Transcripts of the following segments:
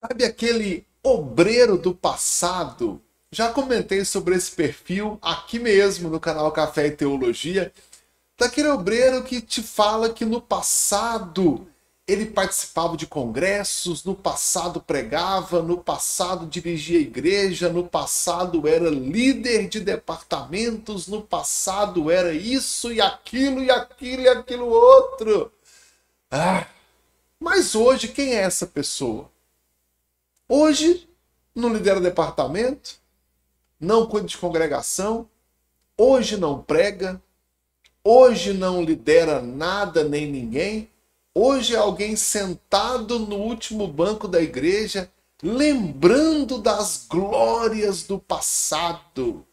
Sabe aquele obreiro do passado? Já comentei sobre esse perfil aqui mesmo no canal Café e Teologia. Daquele obreiro que te fala que no passado ele participava de congressos, no passado pregava, no passado dirigia a igreja, no passado era líder de departamentos, no passado era isso e aquilo e aquilo e aquilo outro. Ah, mas hoje quem é essa pessoa? Hoje não lidera departamento, não cuida de congregação, hoje não prega, hoje não lidera nada nem ninguém, hoje é alguém sentado no último banco da igreja, lembrando das glórias do passado.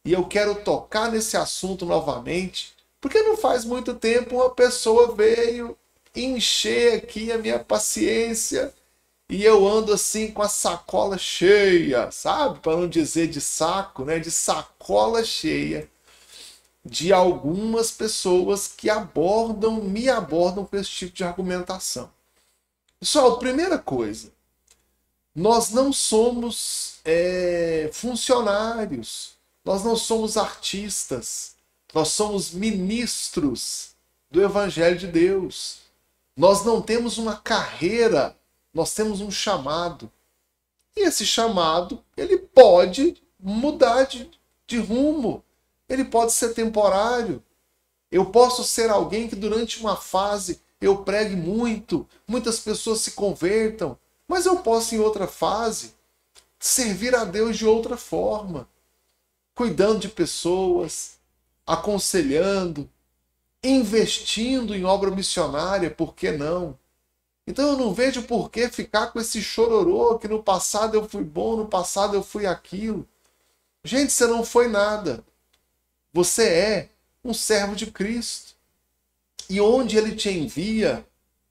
E eu quero tocar nesse assunto novamente, porque não faz muito tempo uma pessoa veio encher aqui a minha paciência e eu ando assim com a sacola cheia, sabe? Para não dizer de saco, né? De sacola cheia de algumas pessoas que me abordam com esse tipo de argumentação. Pessoal, primeira coisa, nós não somos funcionários, nós não somos artistas, nós somos ministros do Evangelho de Deus. Nós não temos uma carreira, nós temos um chamado. E esse chamado, ele pode mudar de rumo, ele pode ser temporário. Eu posso ser alguém que durante uma fase eu pregue muito, muitas pessoas se convertam, mas eu posso em outra fase servir a Deus de outra forma, cuidando de pessoas, aconselhando, investindo em obra missionária, por que não? Então eu não vejo por que ficar com esse chororô que no passado eu fui bom, no passado eu fui aquilo. Gente, você não foi nada. Você é um servo de Cristo. E onde Ele te envia,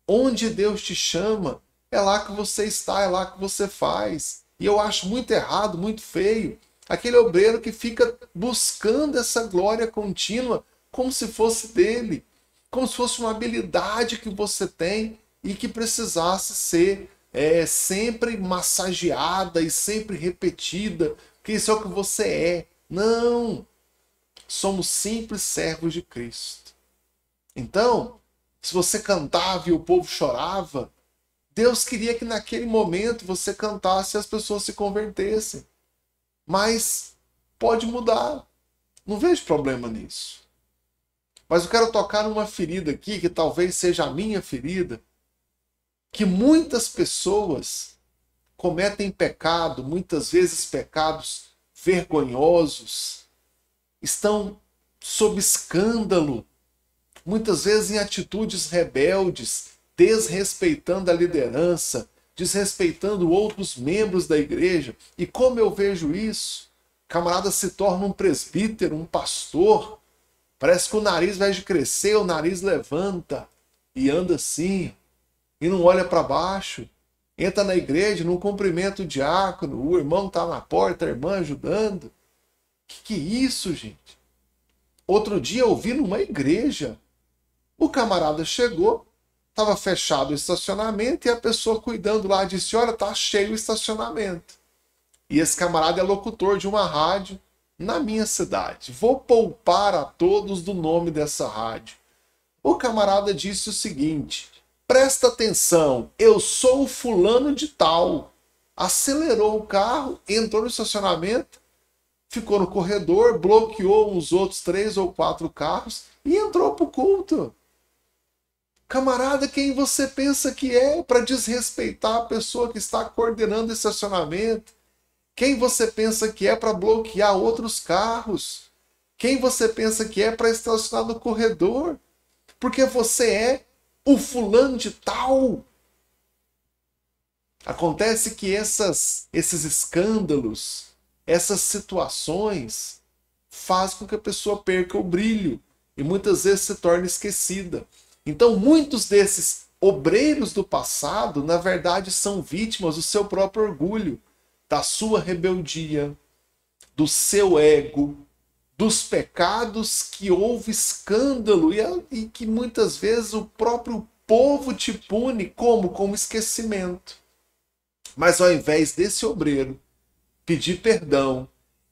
onde Deus te chama, é lá que você está, é lá que você faz. E eu acho muito errado, muito feio, aquele obreiro que fica buscando essa glória contínua como se fosse dele, como se fosse uma habilidade que você tem e que precisasse ser sempre massageada e sempre repetida, porque isso é o que você é. Não! Somos simples servos de Cristo. Então, se você cantava e o povo chorava, Deus queria que naquele momento você cantasse e as pessoas se convertessem. Mas pode mudar. Não vejo problema nisso. Mas eu quero tocar numa ferida aqui, que talvez seja a minha ferida, que muitas pessoas cometem pecado, muitas vezes pecados vergonhosos, estão sob escândalo, muitas vezes em atitudes rebeldes, desrespeitando a liderança, desrespeitando outros membros da igreja. E como eu vejo isso? O camarada se torna um presbítero, um pastor, parece que o nariz vai de crescer, o nariz levanta e anda assim, e não olha para baixo. Entra na igreja, não cumprimenta o diácono, o irmão está na porta, a irmã ajudando. Que é isso, gente? Outro dia eu vi numa igreja, o camarada chegou, estava fechado o estacionamento e a pessoa cuidando lá disse: olha, tá cheio o estacionamento. E esse camarada é locutor de uma rádio na minha cidade. Vou poupar a todos do nome dessa rádio. O camarada disse o seguinte: presta atenção, eu sou o fulano de tal. Acelerou o carro, entrou no estacionamento, ficou no corredor, bloqueou uns outros 3 ou 4 carros e entrou pro culto. Camarada, quem você pensa que é para desrespeitar a pessoa que está coordenando o estacionamento? Quem você pensa que é para bloquear outros carros? Quem você pensa que é para estacionar no corredor? Porque você é o fulano de tal. Acontece que esses escândalos, essas situações, fazem com que a pessoa perca o brilho e muitas vezes se torne esquecida. Então, muitos desses obreiros do passado, na verdade, são vítimas do seu próprio orgulho, da sua rebeldia, do seu ego, dos pecados que houve escândalo e que muitas vezes o próprio povo te pune como? Como esquecimento. Mas ao invés desse obreiro pedir perdão,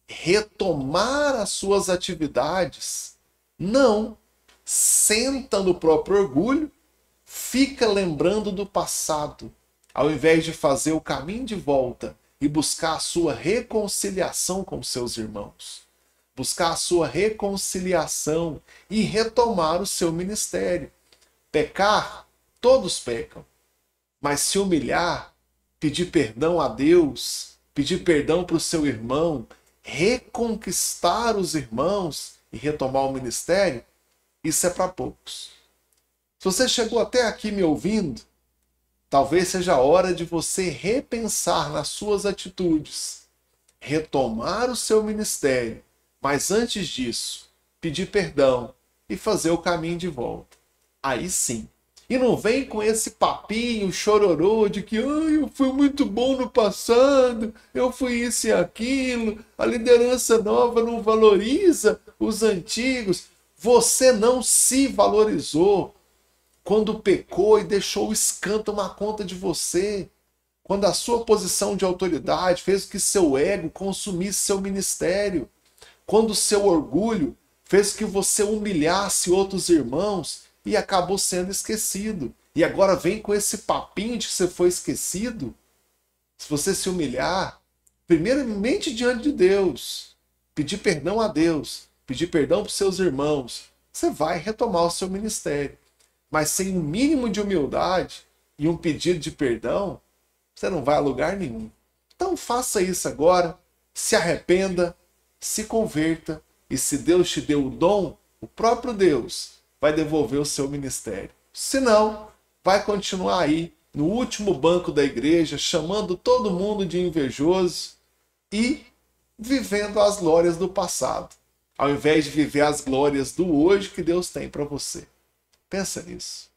retomar as suas atividades, não, senta no próprio orgulho, fica lembrando do passado, ao invés de fazer o caminho de volta e buscar a sua reconciliação com seus irmãos, buscar a sua reconciliação e retomar o seu ministério. Pecar, todos pecam, mas se humilhar, pedir perdão a Deus, pedir perdão para o seu irmão, reconquistar os irmãos e retomar o ministério, isso é para poucos. Se você chegou até aqui me ouvindo, talvez seja a hora de você repensar nas suas atitudes, retomar o seu ministério, mas antes disso, pedir perdão e fazer o caminho de volta. Aí sim. E não vem com esse papinho chororô de que eu fui muito bom no passado, eu fui isso e aquilo, a liderança nova não valoriza os antigos. Você não se valorizou quando pecou e deixou o escândalo tomar conta de você. Quando a sua posição de autoridade fez que seu ego consumisse seu ministério. Quando o seu orgulho fez que você humilhasse outros irmãos e acabou sendo esquecido. E agora vem com esse papinho de que você foi esquecido. Se você se humilhar, primeiramente diante de Deus, pedir perdão a Deus, pedir perdão para os seus irmãos, você vai retomar o seu ministério. Mas sem um mínimo de humildade e um pedido de perdão, você não vai a lugar nenhum. Então faça isso agora, se arrependa, se converta, e se Deus te deu o dom, o próprio Deus vai devolver o seu ministério. Se não, vai continuar aí no último banco da igreja, chamando todo mundo de invejoso e vivendo as glórias do passado, ao invés de viver as glórias do hoje que Deus tem para você. Pensa nisso.